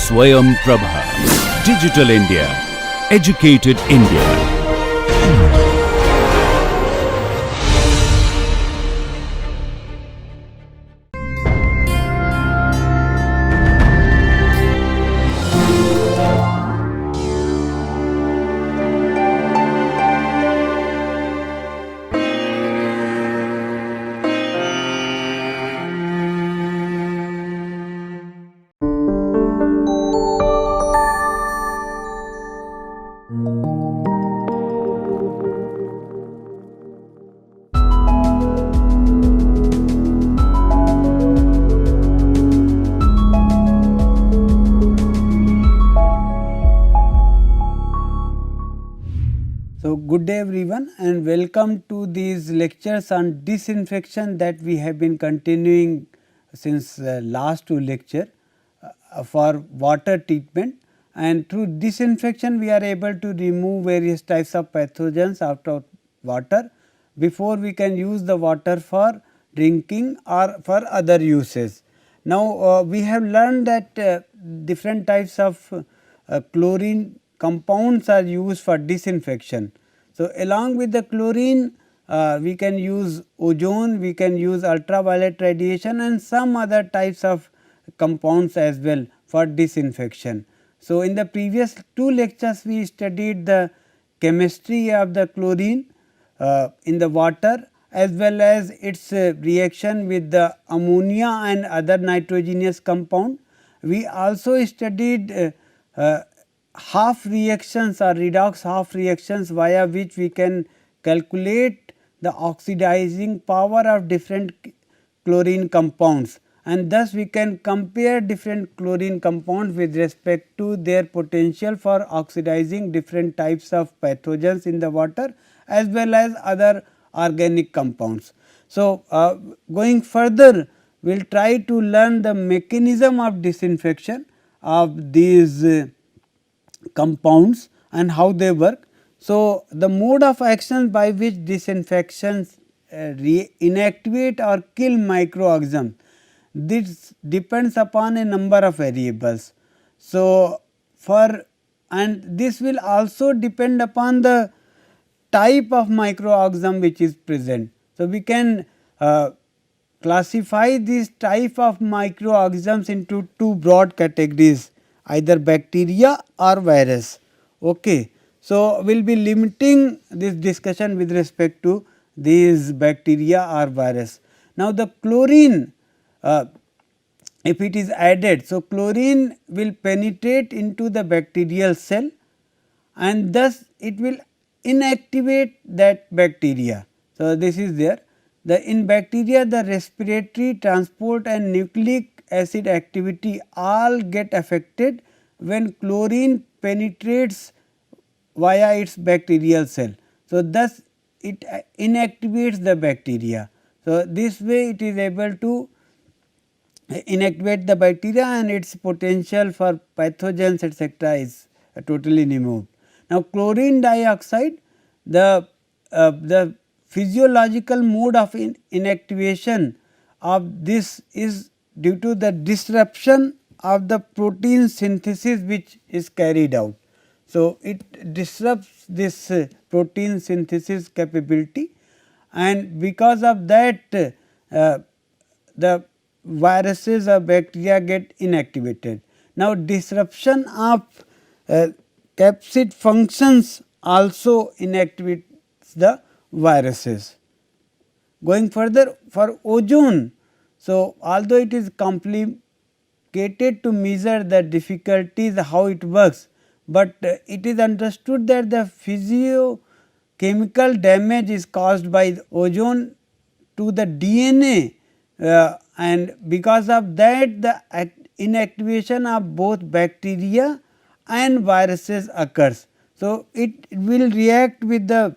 Swayam Prabha. Digital India. Educated India. So, good day everyone and welcome to these lectures on disinfection that we have been continuing since last two lecture for water treatment, and through disinfection we are able to remove various types of pathogens out of water before we can use the water for drinking or for other uses. Now, we have learned that different types of chlorine compounds are used for disinfection. So, along with the chlorine we can use ozone, we can use ultraviolet radiation and some other types of compounds as well for disinfection. So, in the previous two lectures we studied the chemistry of the chlorine in the water as well as its reaction with the ammonia and other nitrogenous compound. We also studied half reactions or redox half reactions via which we can calculate the oxidizing power of different chlorine compounds, and thus we can compare different chlorine compounds with respect to their potential for oxidizing different types of pathogens in the water as well as other organic compounds. So, going further we will try to learn the mechanism of disinfection of these compounds and how they work. So, the mode of action by which disinfections inactivate or kill microorganisms, this depends upon a number of variables. So, and this will also depend upon the type of microorganism which is present. So, we can classify this type of microorganisms into two broad categories, either bacteria or virus. Okay. So, we will be limiting this discussion with respect to these bacteria or virus. Now, the chlorine if it is added, so chlorine will penetrate into the bacterial cell and thus it will inactivate that bacteria. So, this is there. In bacteria the respiratory, transport and nucleic acid activity all get affected when chlorine penetrates via its bacterial cell. So, thus it inactivates the bacteria. So, this way it is able to inactivate the bacteria and its potential for pathogens etc. is totally removed. Now, chlorine dioxide, the physiological mode of inactivation of this is due to the disruption of the protein synthesis which is carried out. So, it disrupts this protein synthesis capability, and because of that the viruses or bacteria get inactivated. Now, disruption of capsid functions also inactivates the viruses. Going further, for ozone, so although it is complicated to measure the difficulties how it works, but it is understood that the physio-chemical damage is caused by the ozone to the DNA, and because of that the inactivation of both bacteria and viruses occurs. So, it will react with the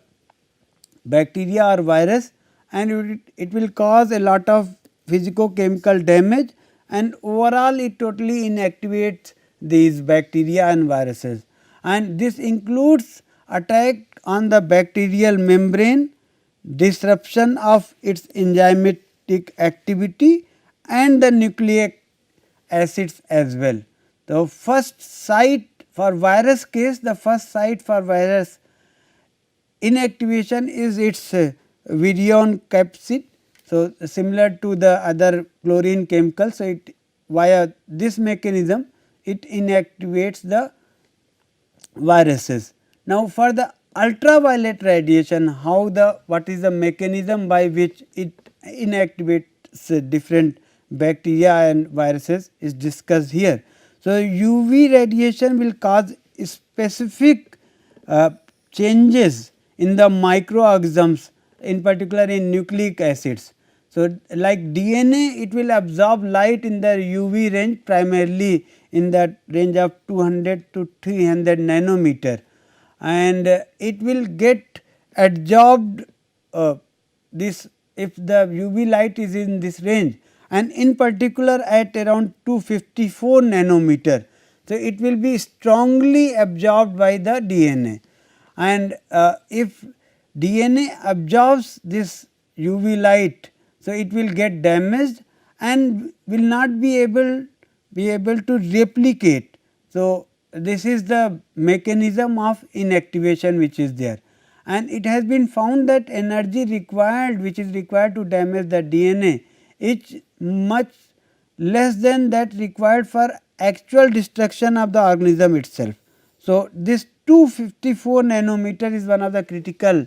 bacteria or virus and it will cause a lot of physico-chemical damage, and overall it totally inactivates these bacteria and viruses, and this includes attack on the bacterial membrane, disruption of its enzymatic activity and the nucleic acids as well. The first site for virus case, the first site for virus inactivation is its virion capsid. So, similar to the other chlorine chemicals. So, it via this mechanism it inactivates the viruses. Now, for the ultraviolet radiation, how the what is the mechanism by which it inactivates different bacteria and viruses is discussed here. So, UV radiation will cause specific changes in the microorganisms, in particular in nucleic acids. So, like DNA, it will absorb light in the UV range, primarily in the range of 200 to 300 nanometer, and it will get absorbed this if the UV light is in this range, and in particular at around 254 nanometer. So, it will be strongly absorbed by the DNA, and if DNA absorbs this UV light, so it will get damaged and will not be able to replicate. So, this is the mechanism of inactivation which is there, and it has been found that energy required which is required to damage the DNA is much less than that required for actual destruction of the organism itself. So, this 254 nanometer is one of the critical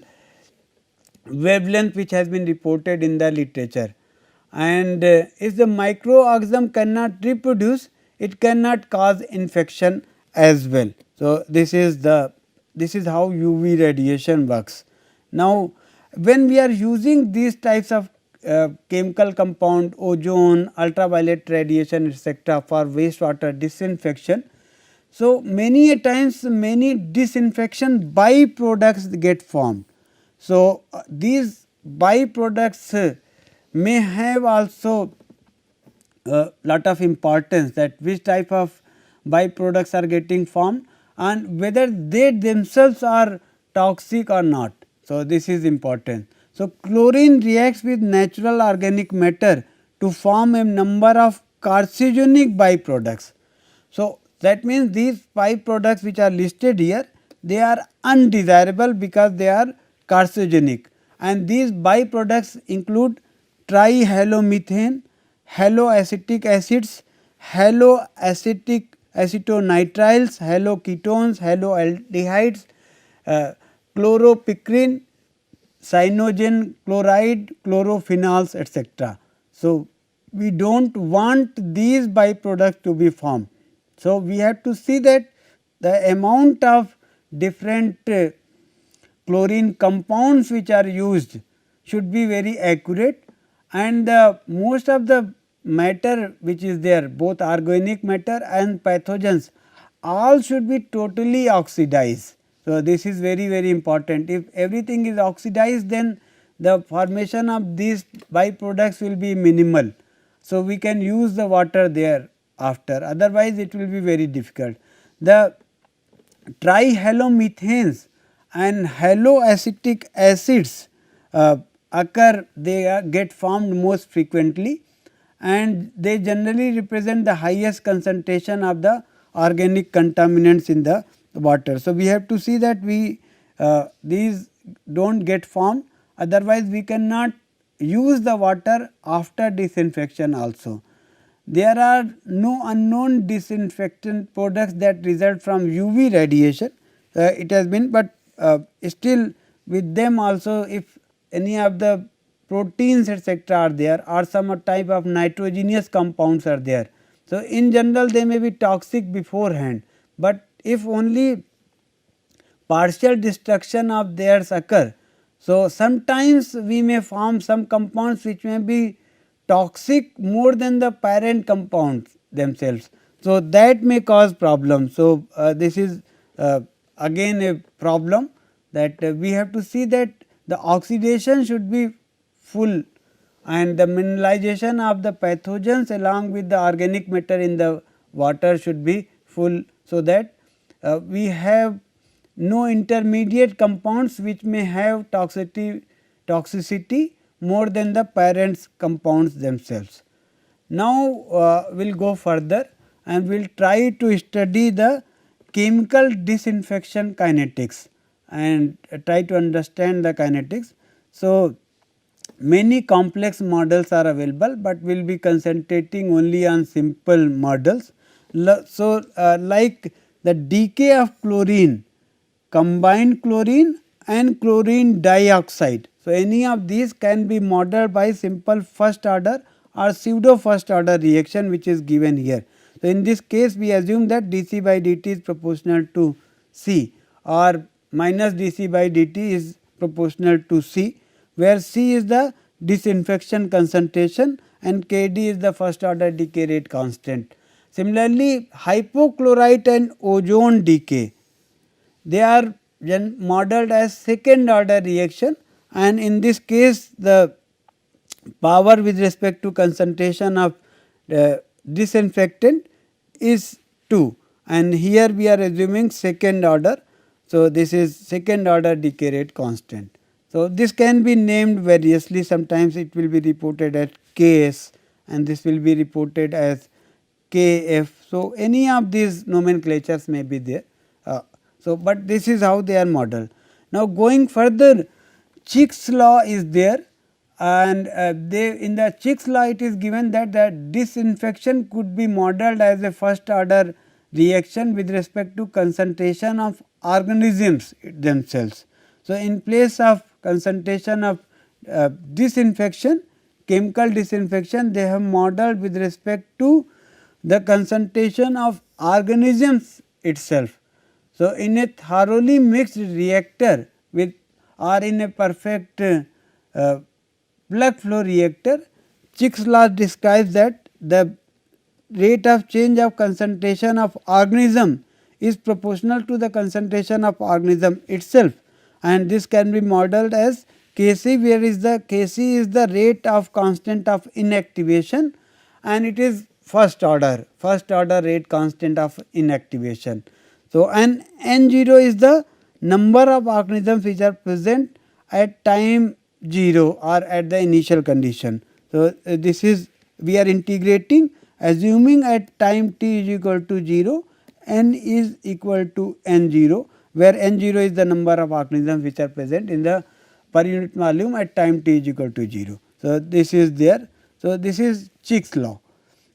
wavelength which has been reported in the literature, and if the microorganism cannot reproduce, it cannot cause infection as well. So, this is how UV radiation works. Now, when we are using these types of chemical compound, ozone, ultraviolet radiation etc., for wastewater disinfection, so many a times many disinfection byproducts get formed. So, these byproducts may have also lot of importance, that which type of byproducts are getting formed and whether they themselves are toxic or not. So, this is important. So, chlorine reacts with natural organic matter to form a number of carcinogenic byproducts. So, that means these byproducts which are listed here, they are undesirable because they are carcinogenic, and these byproducts include trihalomethane, haloacetic acids, haloacetic acetonitriles, haloketones, haloaldehydes, chloropicrin, cyanogen chloride, chlorophenols etc. So, we do not want these byproducts to be formed. So, we have to see that the amount of different chlorine compounds which are used should be very accurate, and the most of the matter which is there, both organic matter and pathogens, all should be totally oxidized. So, this is very important. If everything is oxidized, then the formation of these byproducts will be minimal. So, we can use the water there after, otherwise it will be very difficult. The trihalomethanes and haloacetic acids occur, they get formed most frequently, and they generally represent the highest concentration of the organic contaminants in the water. So, we have to see that we these do not get formed, otherwise we cannot use the water after disinfection also. There are no unknown disinfectant products that result from UV radiation, it has been, but still with them also, if any of the proteins etc. are there or some type of nitrogenous compounds are there. So, in general they may be toxic beforehand, but if only partial destruction of theirs occur, so sometimes we may form some compounds which may be toxic more than the parent compounds themselves. So, that may cause problems. So, this is again a problem, that we have to see that the oxidation should be full and the mineralization of the pathogens along with the organic matter in the water should be full, so that we have no intermediate compounds which may have toxicity more than the parents compounds themselves. Now, we will go further and we will try to study the chemical disinfection kinetics and try to understand the kinetics. So, many complex models are available, but we will be concentrating only on simple models. So, like the decay of chlorine, combined chlorine and chlorine dioxide. So, any of these can be modeled by simple first order or pseudo first order reaction, which is given here. So, in this case we assume that dC by dt is proportional to C, or minus dC by dt is proportional to C, where C is the disinfection concentration and Kd is the first order decay rate constant. Similarly, hypochlorite and ozone decay, they are modeled as second order reaction, and in this case the power with respect to concentration of disinfectant is 2, and here we are assuming second order. So, this is second order decay rate constant. So, this can be named variously, sometimes it will be reported as Ks and this will be reported as Kf. So, any of these nomenclatures may be there. So, but this is how they are modeled. Now, going further, Chick's law is there, and they in the Chick's law it is given that the disinfection could be modeled as a first order reaction with respect to concentration of organisms themselves. So, in place of concentration of disinfection, chemical disinfection, they have modeled with respect to the concentration of organisms itself. So, in a thoroughly mixed reactor with or in a perfect plug flow reactor, Chick's law describes that the rate of change of concentration of organism is proportional to the concentration of organism itself, and this can be modeled as Kc, where is the Kc is the rate of constant of inactivation, and it is first order rate constant of inactivation. So, and N0 is the number of organisms which are present at time 0 or at the initial condition. So, this is we are integrating, assuming at time t is equal to 0, n is equal to N0, where N0 is the number of organisms which are present in the per unit volume at time t is equal to 0. So, this is there. So, this is Chick's law.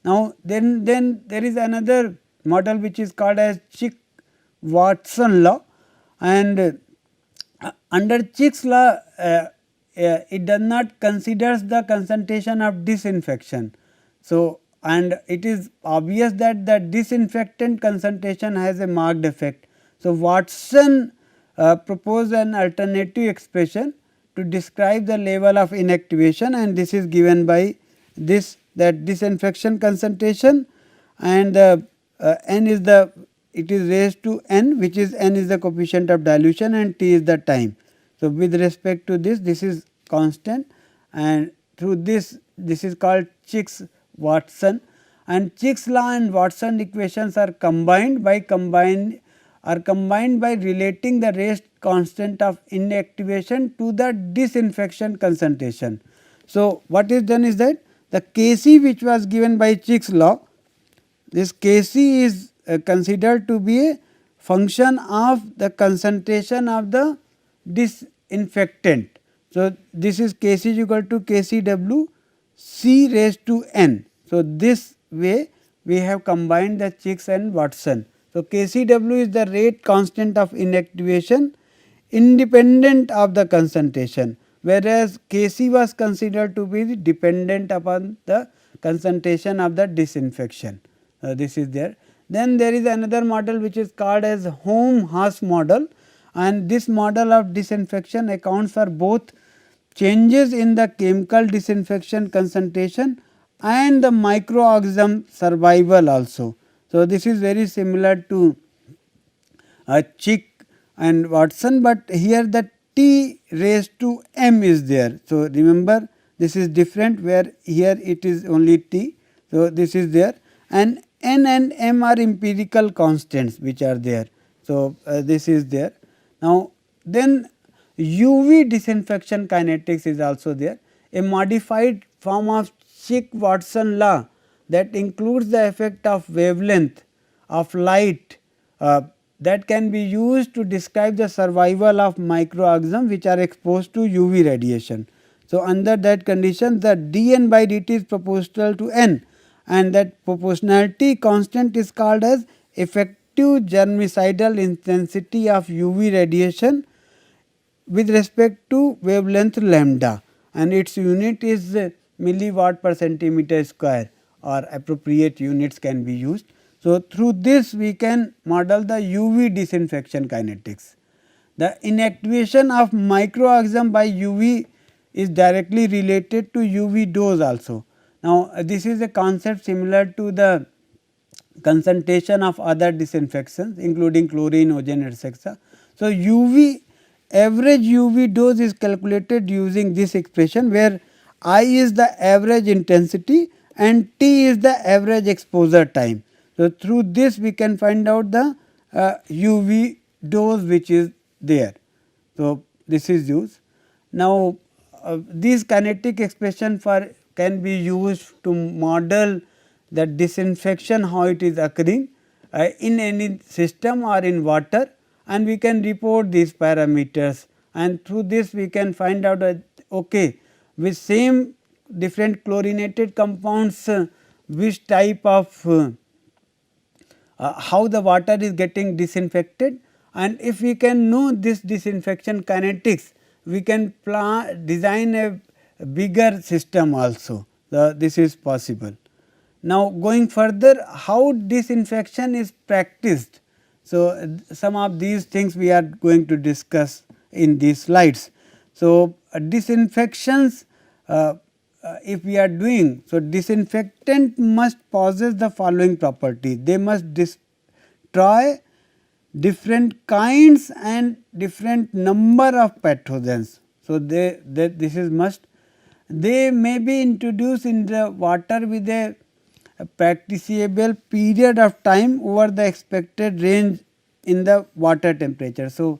Now, then there is another model which is called as Chick-Watson law, and under Chick's law it does not considers the concentration of disinfection. So, and it is obvious that the disinfectant concentration has a marked effect. So, Watson proposed an alternative expression to describe the level of inactivation, and this is given by this, that disinfection concentration, and the n is the, it is raised to n, which is n is the coefficient of dilution and t is the time. So, with respect to this, this is constant, and through this is called Chick-Watson, and Chick's law and Watson equations are combined by relating the rate constant of inactivation to the disinfection concentration. So, what is done is that the Kc which was given by Chick's law, this Kc is considered to be a function of the concentration of the disinfectant. So, this is Kc is equal to Kcw C raised to n. So, this way we have combined the Chick's and Watson. So, Kcw is the rate constant of inactivation independent of the concentration, whereas Kc was considered to be dependent upon the concentration of the disinfection. This is there. Then there is another model which is called as Holm-Haas model, and this model of disinfection accounts for both changes in the chemical disinfection concentration and the microorganism survival also. So, this is very similar to Chick and Watson, but here the T raised to m is there. So, remember this is different, where here it is only T. So, this is there, and n and m are empirical constants which are there. So, this is there. Now, then UV disinfection kinetics is also there, a modified form of Chick-Watson law that includes the effect of wavelength of light that can be used to describe the survival of microorganisms which are exposed to UV radiation. So, under that condition the dN by dt is proportional to n, and that proportionality constant is called as effective germicidal intensity of UV radiation with respect to wavelength lambda, and its unit is milliwatt per centimeter square, or appropriate units can be used. So, through this we can model the UV disinfection kinetics. The inactivation of microorganism by UV is directly related to UV dose also. Now, this is a concept similar to the concentration of other disinfectants including chlorine, ozone, etc. So, UV average UV dose is calculated using this expression where I is the average intensity and T is the average exposure time. So, through this we can find out the UV dose which is there. So, this is used. Now, these kinetic expression for can be used to model the disinfection how it is occurring in any system or in water, and we can report these parameters, and through this we can find out that okay, with same different chlorinated compounds which type of how the water is getting disinfected, and if we can know this disinfection kinetics we can design a bigger system also. This is possible. Now, going further, how disinfection is practiced. So, some of these things we are going to discuss in these slides. So, disinfections if we are doing, so disinfectant must possess the following property: they must destroy different kinds and different number of pathogens. So, this is must. They may be introduced in the water with a practicable period of time over the expected range in the water temperature. So,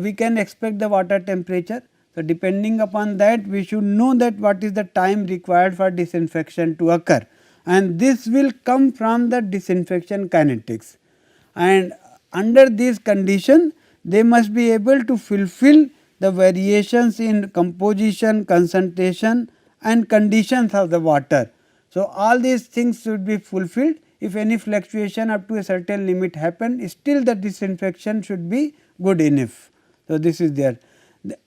we can expect the water temperature. So, depending upon that we should know that what is the time required for disinfection to occur, and this will come from the disinfection kinetics, and under this condition they must be able to fulfill the variations in composition, concentration and conditions of the water. So, all these things should be fulfilled. If any fluctuation up to a certain limit happen, still the disinfection should be good enough. So, this is there,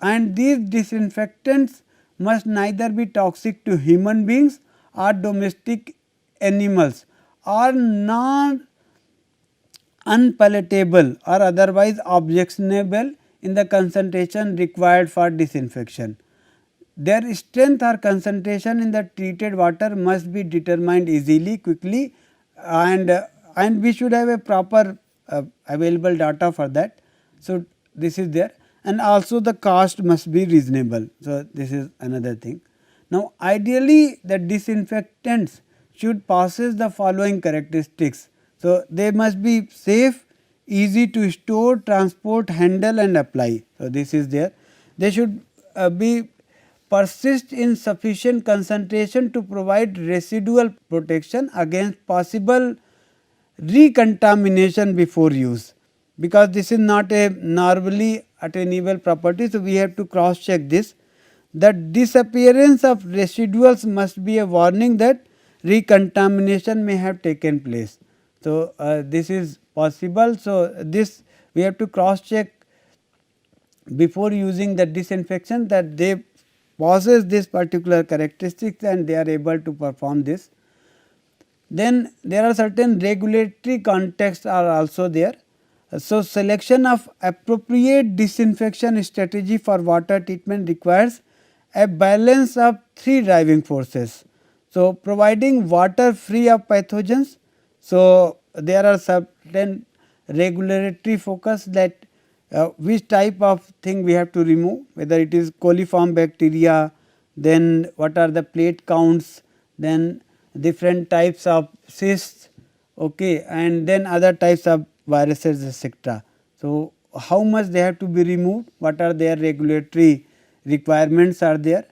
and these disinfectants must neither be toxic to human beings or domestic animals or non unpalatable or otherwise objectionable in the concentration required for disinfection. Their strength or concentration in the treated water must be determined easily, quickly, and we should have a proper available data for that. So, this is there, and also the cost must be reasonable. So, this is another thing. Now, ideally the disinfectants should possess the following characteristics. So, they must be safe, easy to store, transport, handle and apply. So, this is there. They should be persist in sufficient concentration to provide residual protection against possible recontamination before use, because this is not a normally attainable property. So, we have to cross check this. The disappearance of residuals must be a warning that recontamination may have taken place. So, this is possible. So, this we have to cross check before using the disinfection that they possess this particular characteristics and they are able to perform this. Then there are certain regulatory contexts are also there. So, selection of appropriate disinfection strategy for water treatment requires a balance of three driving forces. So, providing water free of pathogens. So, there are certain regulatory focus that which type of thing we have to remove, whether it is coliform bacteria, then what are the plate counts, then different types of cysts, okay, and then other types of viruses, etc. So, how much they have to be removed, what are their regulatory requirements are there.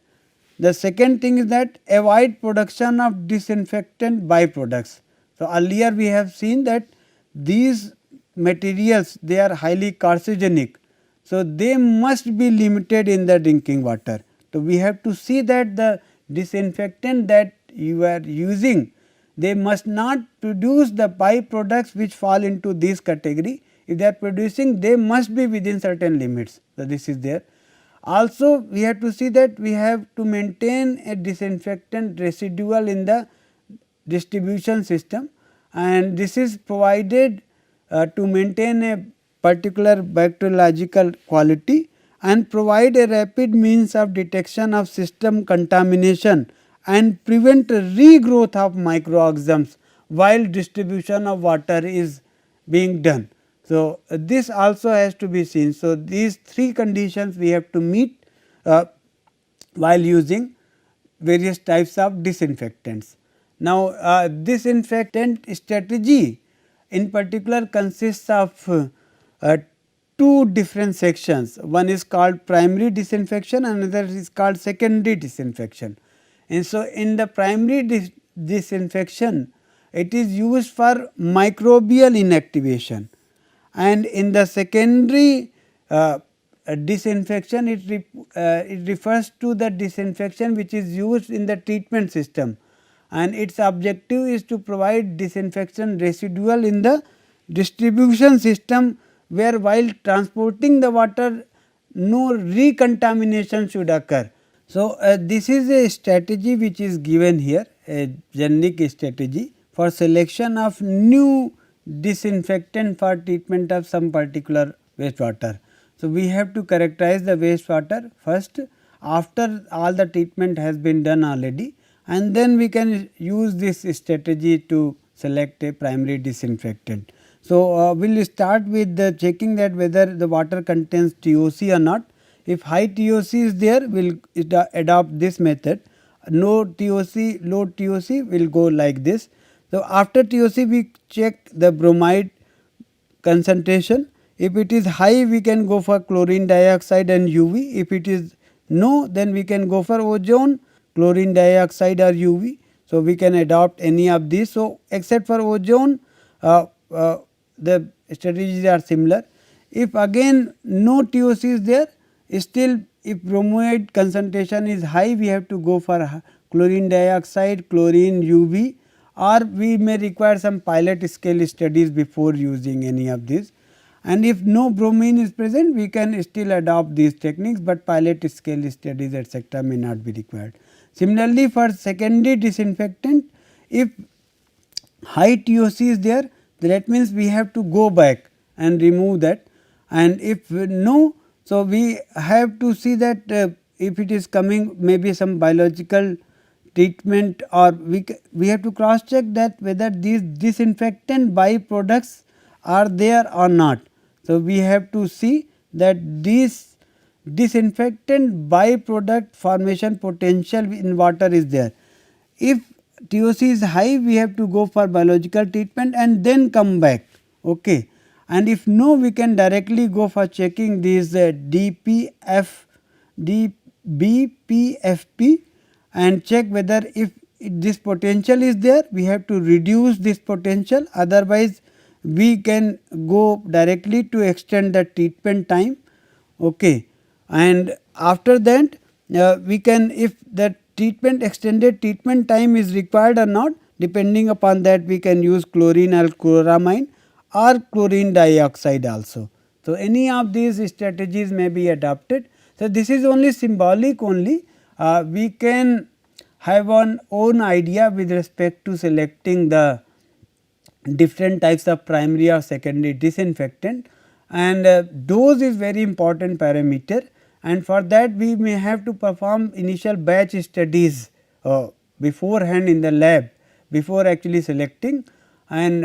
The second thing is that avoid production of disinfectant byproducts. So, earlier we have seen that these materials, they are highly carcinogenic. So, they must be limited in the drinking water. So, we have to see that the disinfectant that you are using, they must not produce the byproducts which fall into this category. If they are producing, they must be within certain limits. So, this is there. Also, we have to see that we have to maintain a disinfectant residual in the distribution system, and this is provided to maintain a particular bacteriological quality and provide a rapid means of detection of system contamination and prevent regrowth of microorganisms while distribution of water is being done. So, this also has to be seen. So, these three conditions we have to meet while using various types of disinfectants. Now, disinfectant strategy in particular consists of two different sections. One is called primary disinfection, another is called secondary disinfection. And so, in the primary disinfection, it is used for microbial inactivation, and in the secondary disinfection, it refers to the disinfection which is used in the treatment system, and its objective is to provide disinfection residual in the distribution system, where while transporting the water no recontamination should occur. So, this is a strategy which is given here, a generic strategy for selection of new disinfectant for treatment of some particular wastewater. So, we have to characterize the wastewater first after all the treatment has been done already, and then we can use this strategy to select a primary disinfectant. So, we will start with the checking that whether the water contains TOC or not. If high TOC is there, we will adopt this method. No TOC, low TOC, will go like this. So, after TOC we check the bromide concentration. If it is high, we can go for chlorine dioxide and UV. If it is no, then we can go for ozone, chlorine dioxide or UV. So, we can adopt any of these. So, except for ozone, the strategies are similar. If again no TOC is there, still if bromide concentration is high, we have to go for chlorine dioxide, chlorine, UV, or we may require some pilot scale studies before using any of these. And if no bromine is present, we can still adopt these techniques, but pilot scale studies etc. may not be required. Similarly, for secondary disinfectant, if high TOC is there, that means we have to go back and remove that, and if no, so we have to see that if it is coming maybe some biological treatment, or we have to cross check that whether these disinfectant byproducts are there or not. So, we have to see that this disinfectant byproduct formation potential in water is there. If TOC is high, we have to go for biological treatment and then come back. Okay. And if no, we can directly go for checking these BPFP and check whether if this potential is there, we have to reduce this potential, otherwise we can go directly to extend the treatment time. Okay. And after that we can, if that extended treatment time is required or not, depending upon that we can use chlorine or chloramine or chlorine dioxide also. So, any of these strategies may be adopted. So, this is only symbolic only. We can have our own idea with respect to selecting the different types of primary or secondary disinfectant, and dose is very important parameter, and for that we may have to perform initial batch studies beforehand in the lab before actually selecting, and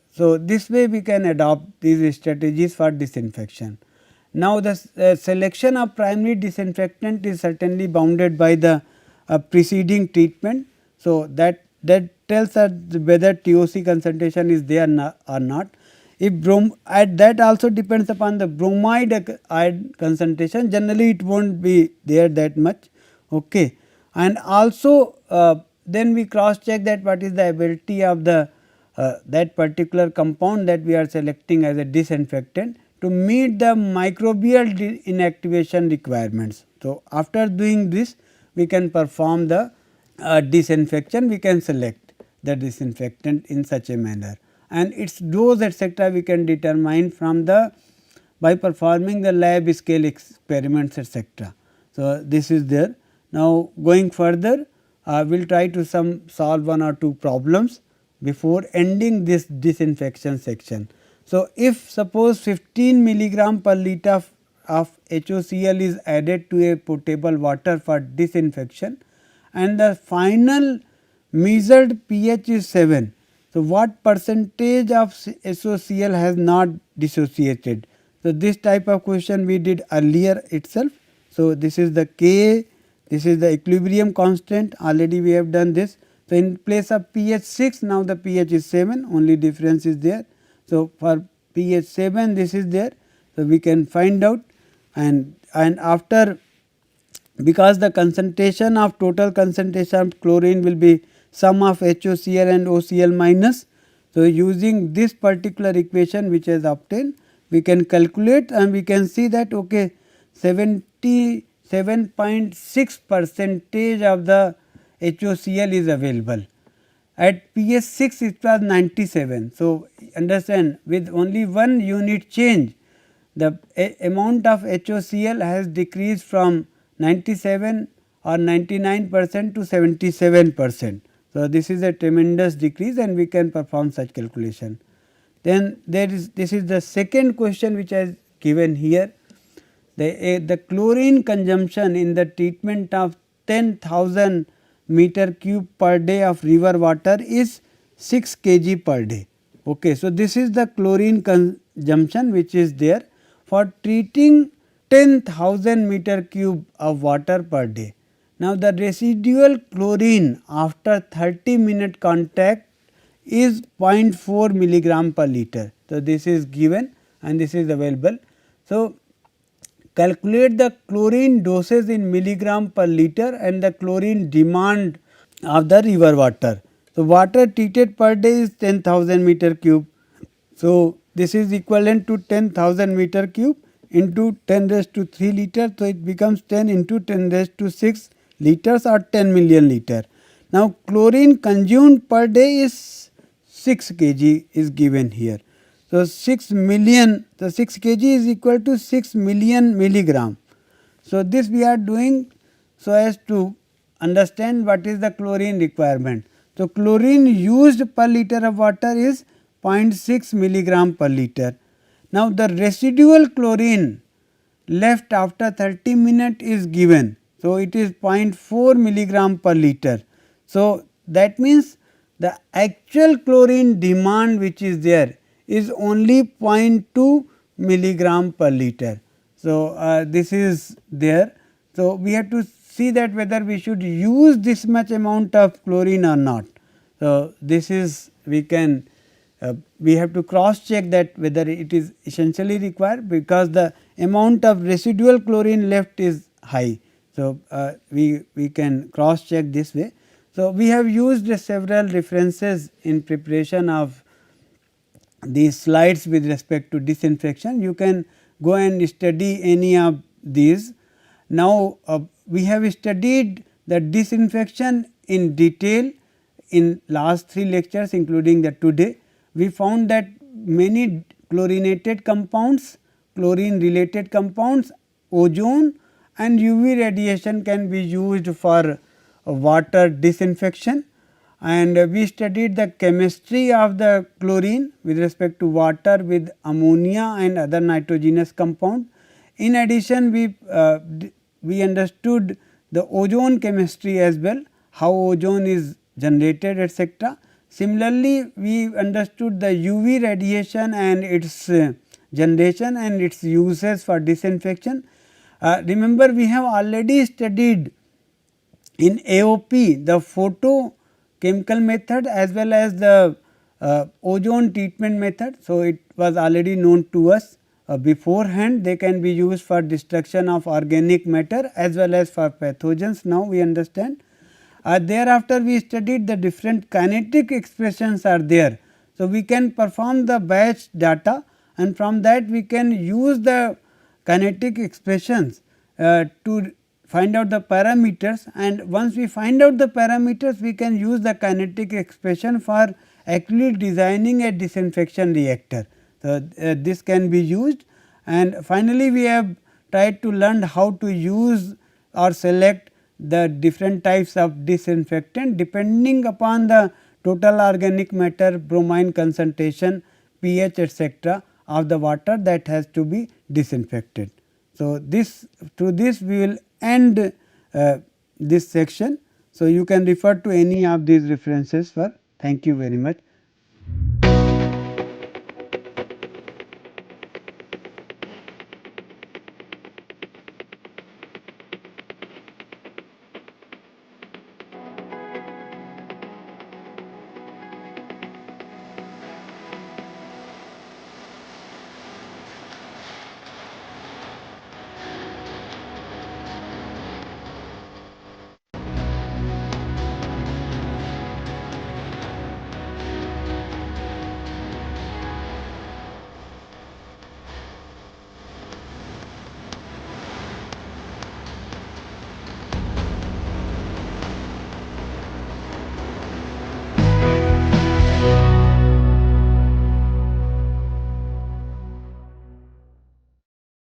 so this way we can adopt these strategies for disinfection. Now, the selection of primary disinfectant is certainly bounded by the preceding treatment. So, that tells us whether TOC concentration is there or not. If that also depends upon the bromide ion concentration, generally it will not be there that much. Okay. and also then we cross check that what is the ability of the that particular compound that we are selecting as a disinfectant to meet the microbial inactivation requirements. So, after doing this we can perform the disinfection, we can select the disinfectant in such a manner, and its dose etc. we can determine from the by performing the lab scale experiments etc. So, this is there. Now, going further we will try to solve one or two problems before ending this disinfection section. So, if suppose 15 milligram per liter of HOCl is added to a potable water for disinfection and the final measured pH is 7. So, what percentage of SOCl has not dissociated? So, this type of question we did earlier itself. So, this is the Ka, this is the equilibrium constant, already we have done this. So, in place of pH 6 now the pH is 7, only difference is there. So, for pH 7 this is there. So, we can find out, and after, because the concentration of total concentration of chlorine will be sum of HOCl and OCl minus. So, using this particular equation which is obtained, we can calculate and we can see that okay 77.6 percentage of the HOCl is available. At pH 6 it was 97. So, understand with only one unit change the amount of HOCl has decreased from 97 or 99% to 77%. So, this is a tremendous decrease and we can perform such calculation. Then there is, this is the second question which is given here. The chlorine consumption in the treatment of 10,000 meter cube per day of river water is 6 kg per day. Okay. So, this is the chlorine consumption which is there for treating 10,000 meter cube of water per day. Now, the residual chlorine after 30-minute contact is 0.4 milligram per liter. So, this is given and this is available. So, calculate the chlorine doses in milligram per liter and the chlorine demand of the river water. So, water treated per day is 10,000 meter cube. So, this is equivalent to 10,000 meter cube into 10 raised to 3 liter. So, it becomes 10 into 10 raised to 6 liters or 10 million liter. Now, chlorine consumed per day is 6 kg is given here. So, 6 million, the 6 kg is equal to 6 million milligram. So, this we are doing so as to understand what is the chlorine requirement. So, chlorine used per liter of water is 0.6 milligram per liter. Now, the residual chlorine left after 30 minutes is given. So, it is 0.4 milligram per liter. So, that means the actual chlorine demand which is there is only 0.2 milligram per liter. So, this is there. So, we have to see that whether we should use this much amount of chlorine or not. So, this is we can we have to cross check that whether it is essentially required, because the amount of residual chlorine left is high. So, we can cross check this way. So, we have used several references in preparation of these slides with respect to disinfection. You can go and study any of these. Now, we have studied the disinfection in detail in last 3 lectures including the today. We found that many chlorinated compounds, chlorine related compounds, ozone and UV radiation can be used for water disinfection, and we studied the chemistry of the chlorine with respect to water with ammonia and other nitrogenous compound. In addition, we understood the ozone chemistry as well, how ozone is generated etc. Similarly, we understood the UV radiation and its generation and its uses for disinfection. Remember, we have already studied in AOP the photochemical method as well as the ozone treatment method. So, it was already known to us beforehand. They can be used for destruction of organic matter as well as for pathogens. Now, we understand. Thereafter we studied the different kinetic expressions are there. So, we can perform the batch data, and from that we can use the kinetic expressions to find out the parameters, and once we find out the parameters we can use the kinetic expression for actually designing a disinfection reactor. So, this can be used, and finally, we have tried to learn how to use or select the different types of disinfectant depending upon the total organic matter, bromine concentration, pH etc. of the water that has to be disinfected. So, this through this we will end this section. So, you can refer to any of these references for. Thank you very much.